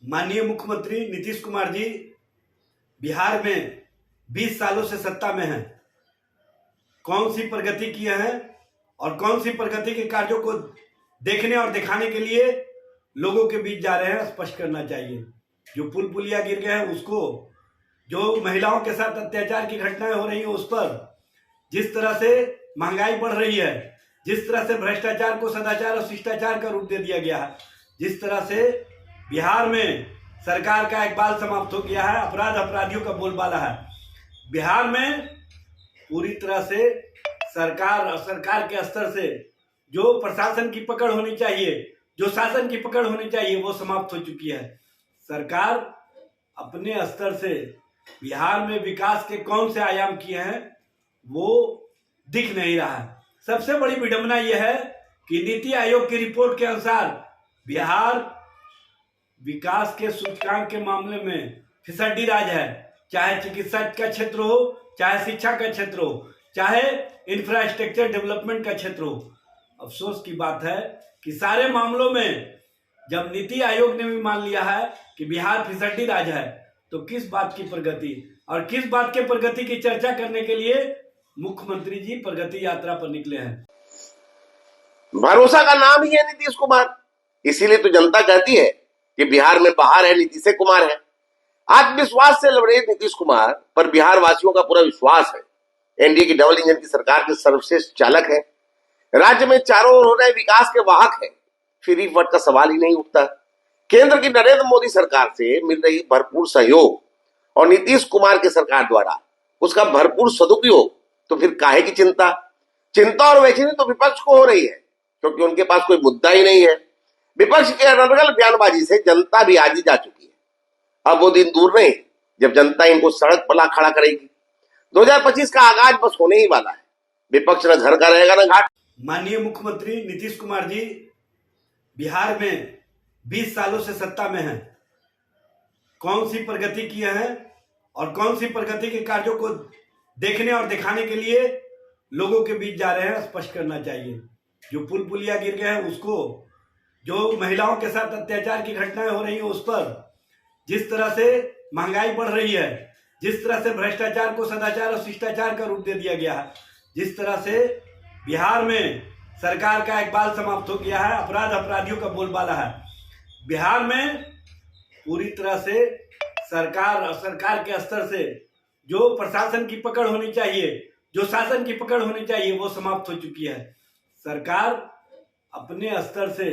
माननीय मुख्यमंत्री नीतीश कुमार जी बिहार में 20 सालों से सत्ता में हैं। कौन सी प्रगति किए हैं और कौन सी प्रगति के कार्यों को देखने और दिखाने के लिए लोगों के बीच जा रहे हैं, स्पष्ट करना चाहिए। जो पुल पुलिया गिर गए हैं उसको, जो महिलाओं के साथ अत्याचार की घटनाएं हो रही हैं उस पर, जिस तरह से महंगाई बढ़ रही है, जिस तरह से भ्रष्टाचार को सदाचार और शिष्टाचार का रूप दे दिया गया है, जिस तरह से बिहार में सरकार का इकबाल समाप्त हो गया है, अपराध अपराधियों का बोलबाला है। बिहार में पूरी तरह से सरकार के स्तर से जो प्रशासन की पकड़ होनी चाहिए, जो शासन की पकड़ होनी चाहिए, वो समाप्त हो चुकी है। सरकार अपने स्तर से बिहार में विकास के कौन से आयाम किए हैं वो दिख नहीं रहा है। सबसे बड़ी विडंबना यह है कि नीति आयोग की रिपोर्ट के अनुसार बिहार विकास के सूचकांक के मामले में फिसड्डी राज है। चाहे चिकित्सा का क्षेत्र हो, चाहे शिक्षा का क्षेत्र हो, चाहे इंफ्रास्ट्रक्चर डेवलपमेंट का क्षेत्र हो। अफसोस की बात है कि सारे मामलों में जब नीति आयोग ने भी मान लिया है कि बिहार फिसड्डी राज है, तो किस बात की प्रगति और किस बात के प्रगति की चर्चा करने के लिए मुख्यमंत्री जी प्रगति यात्रा पर निकले हैं। भरोसा का नाम ही है नीतीश कुमार, इसीलिए तो जनता कहती है कि बिहार में बहार है, नीतीश कुमार है। आत्मविश्वास से लबरेज नीतीश कुमार पर बिहार वासियों का पूरा विश्वास है। एनडीए की डबल इंजन की सरकार के सर्वश्रेष्ठ चालक है। राज्य में चारों ओर हो रहे विकास के वाहक है। फ्री वोट का सवाल ही नहीं उठता। केंद्र की नरेंद्र मोदी सरकार से मिल रही भरपूर सहयोग और नीतीश कुमार की सरकार द्वारा उसका भरपूर सदुपयोग, तो फिर काहे की चिंता। चिंता और बेचैनी तो विपक्ष को हो रही है, क्योंकि उनके पास कोई मुद्दा ही नहीं है। विपक्ष के अनर्गल बयानबाजी से जनता भी आजी जा चुकी है। अब वो दिन दूर नहीं जब जनता इनको सड़क पर ला खड़ा करेगी। 2025 का आगाज बस होने ही वाला है। विपक्ष न घर का रहेगा न घाट। माननीय मुख्यमंत्री नीतीश कुमार जी बिहार में 20 सालों से सत्ता में हैं। कौन सी प्रगति किए हैं और कौन सी प्रगति के कार्यों को देखने और दिखाने के लिए लोगों के बीच जा रहे हैं, स्पष्ट करना चाहिए। जो पुल पुलिया गिर गए हैं उसको, जो महिलाओं के साथ अत्याचार की घटनाएं हो रही हैं उस पर, जिस तरह से महंगाई बढ़ रही है, जिस तरह से भ्रष्टाचार को सदाचार और शिष्टाचार का रूप दे दिया गया है, जिस तरह से बिहार में सरकार का इकबाल समाप्त हो गया है, अपराध अपराधियों का बोलबाला है। बिहार में पूरी तरह से सरकार के स्तर से जो प्रशासन की पकड़ होनी चाहिए, जो शासन की पकड़ होनी चाहिए, वो समाप्त हो चुकी है। सरकार अपने स्तर से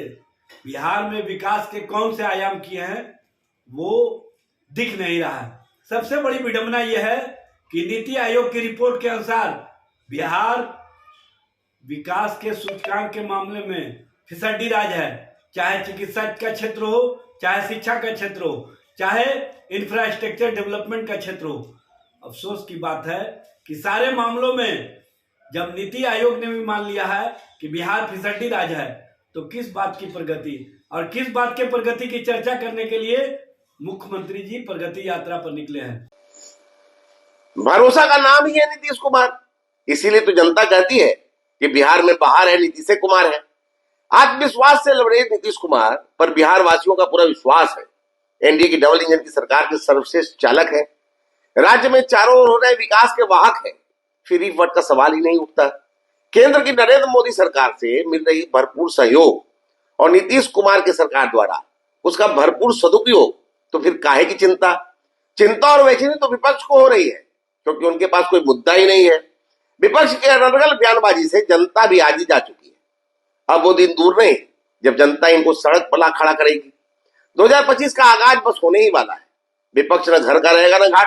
बिहार में विकास के कौन से आयाम किए हैं वो दिख नहीं रहा है। सबसे बड़ी विडंबना यह है कि नीति आयोग की रिपोर्ट के अनुसार बिहार विकास के सूचकांक के मामले में फिसड्डी राज है। चाहे चिकित्सा का क्षेत्र हो, चाहे शिक्षा का क्षेत्र हो, चाहे इंफ्रास्ट्रक्चर डेवलपमेंट का क्षेत्र हो। अफसोस की बात है कि सारे मामलों में जब नीति आयोग ने भी मान लिया है कि बिहार फिसड्डी राज है, तो किस बात की प्रगति और किस बात के प्रगति की चर्चा करने के लिए मुख्यमंत्री जी प्रगति यात्रा पर निकले हैं। भरोसा का नाम ही है नीतीश कुमार, इसीलिए तो जनता कहती है कि बिहार में बहार है, नीतीश कुमार है। आत्मविश्वास से लबरेज नीतीश कुमार पर बिहार वासियों का पूरा विश्वास है। एनडीए की डबल इंजन की सरकार के सर्वश्रेष्ठ चालक है। राज्य में चारों ओर हो रहे विकास के वाहक है। फ्री वोट का सवाल ही नहीं उठता। केंद्र की नरेंद्र मोदी सरकार से मिल रही भरपूर सहयोग और नीतीश कुमार की सरकार द्वारा उसका भरपूर सदुपयोग, तो फिर काहे की चिंता। चिंता और बेचैनी तो विपक्ष को हो रही है, क्योंकि उनके पास कोई मुद्दा ही नहीं है। विपक्ष के अनर्गल बयानबाजी से जनता भी आजी जा चुकी है। अब वो दिन दूर नहीं जब जनता इनको सड़क पर ला खड़ा करेगी। 2025 का आगाज बस होने ही वाला है। विपक्ष न घर का रहेगा न घाट।